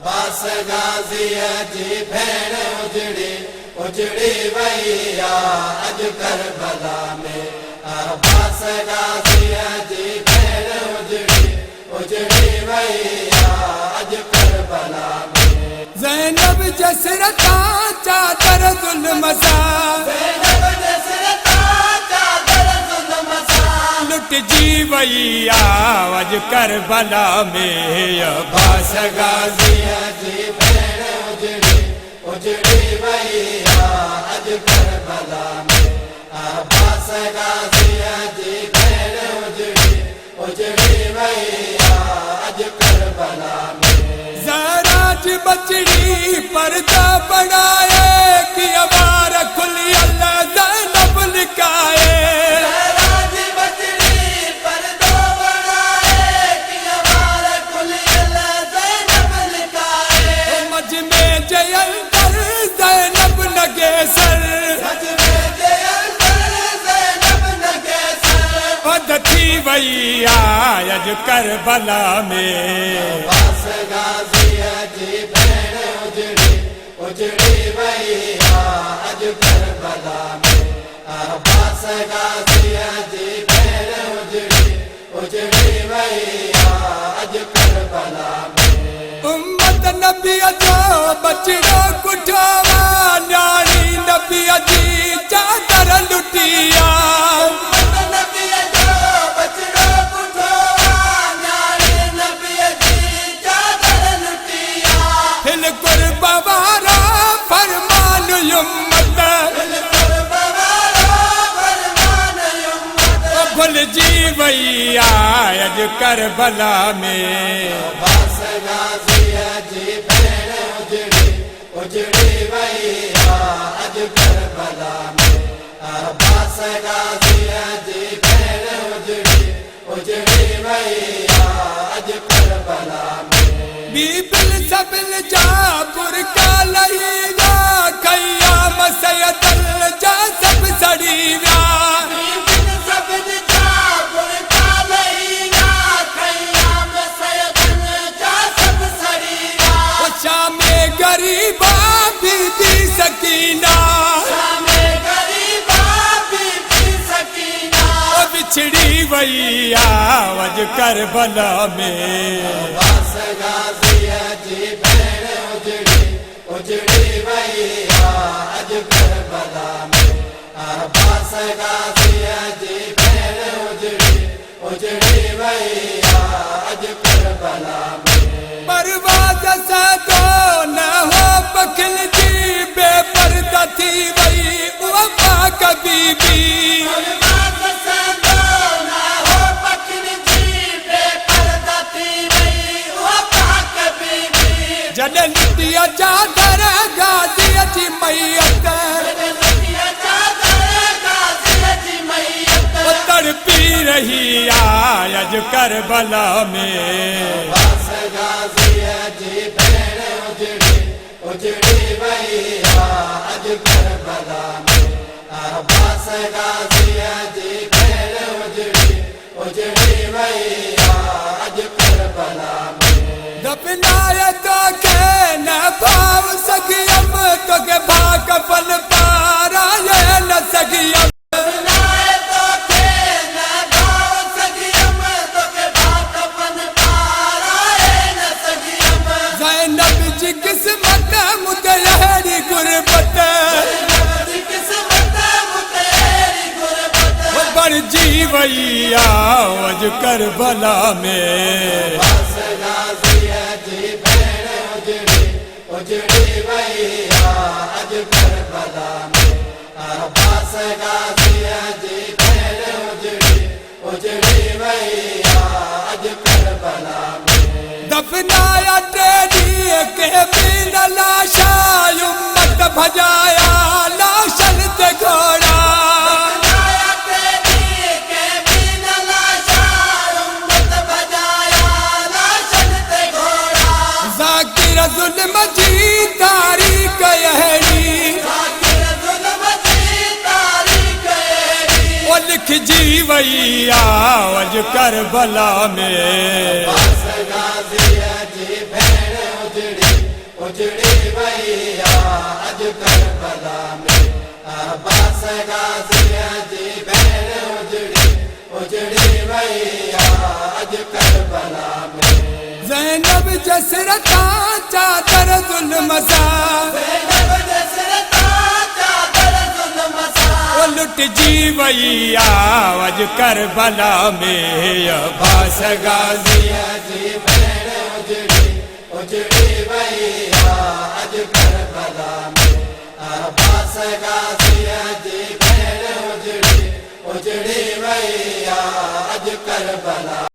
अब्बास गाज़ी जी भेण उजड़ी उजड़ी वैया अज करबला में। अब्बास गाज़ी जी भेण उजड़ी उजड़ी वैया अज करबला में। ज़ैनब जसरता चादर ज़ुल्म सां, ज़ैनब जसरता चादर ज़ुल्म सां लुट जी वैया अज करबला में। अब्बास गाज़ी जी भेण उजड़ी उजड़ी वैया अज करबला में। अब्बास गाज़ी जी भेण उजड़ी उजड़ी वैया अज करबला में। ज़राज बचड़ी पर्दा बढ़ाए कि अबार खुली अल्लाह ज़ैनब लिकाए। ज़राज बचड़ी पर्दा बढ़ाए कि अबार खुली अल्लाह ज़ैनब लिकाए। मज में जयल कर ज़ैनब नगेसर, सच में जयंतर ज़ैनब नगेसर बदती वैया अज करबला में। अब्बास गाज़ी जी भेण उजड़ी उजड़ी वैया अज करबला में। अब्बास गाज़ी जी भेण उजड़ी उजड़ी वैया अज करबला में। उम्मत नबी जो बचड़ो कुठावा न्याणी नबी जी चादर लुटिया। उम्मत नबी जो बचड़ो कुठोवा न्याणी नबी जी चादर लुटिया। हिल कुर्बा वारा फरमान उम्मत, बिल्कुल बवारो फरमान उम्मत। भुल जी वैया अज करबला में। अब्बास गाज़ी जी भेण उजड़ी उजड़ी वैया अज करबला में। अब्बास गाज़ी जी भेण उजड़ी उजड़ी वैया अज करबला में। बीबिल सबिल जा बुरका लहीना खयाम सयदल जा सब सड़ी व्या। बीबिन सबिन जा बुरका लहीना खयाम सयदल जा सब सड़ीना। शामे गरीबा बीबी सकीना, शामे गरीबा बीबी सकीना। बिछड़ी वैया अज करबला में। अब्बास गाज़ी जी भेण उजड़ी उजड़ी वैया अज करबला में। अब्बास गाज़ी जी भेण उजड़ी उजड़ी वैया अज करबला में। परवाज़ से तो न हो बखिल जी बेपर्दा थी वई उहा पाक बीबी। परवाज़ से तो न हो बखिल जी बेपर्दा थी वई उहा पाक बीबी। जॾहिं लुटिया चादर गाज़ी जी मैयत, लुटिया चादर गाज़ी जी मैयत। तड़पी रही अज करबला में। अब्बास गाज़ी जी भेण उजड़ी उजड़ी वैया अज करबला में। अब्बास गाज़ी जी भेण उजड़ी उजड़ी वैया अज करबला में। दफनाए तो के न भाव सगियम तो के भाग पल पारा ये न सगियम। बिनाए तो के न भाव सगियम तो के भाग पन पाराए न सगियम। ज़ैनब जी किस्मत मुतहरी गुरबत, नबी किस्मत मुतेरी गुरबत। बड़ जी वैया अज करबला में। अब्बास गाज़ी जी भेण उजड़ी उजड़ी वैया अज करबला में। अब्बास गाज़ी जी भेण उजड़ी उजड़ी वैया अज करबला में। दफनाया टेडी के बिन लाशा उम्मत भजाया लाशन ते घोड़ा। बनाया तेरी के बिन लाशा उम्मत बजाया लाशन ते घोड़ा। ज़ाकिर ज़ुल्म जी तारीख़ अहिड़ी, ज़ाकिर ज़ुल्म जी तारीख़ अहिड़ी। ओ लिख जी वैया अज करबला में। अब्बास गाज़ी जी भेण उजड़ी उजड़ी भैया अज करबला में अब्बास गाजी जी भेड़ उजड़ी उजड़ी भैया अज करबला में ज़ैनब जसरता चादर जुल्म सा ज़ैनब जसरता चादर जुल्म सा वो लुट जी वैया अज करबला में अब्बास गाजी जी भेड़ उजड़ी उजड़ी भैया अज करबला में अब्बास गाजी जी भेड़ उजड़ी उजड़ी भैया अज करबला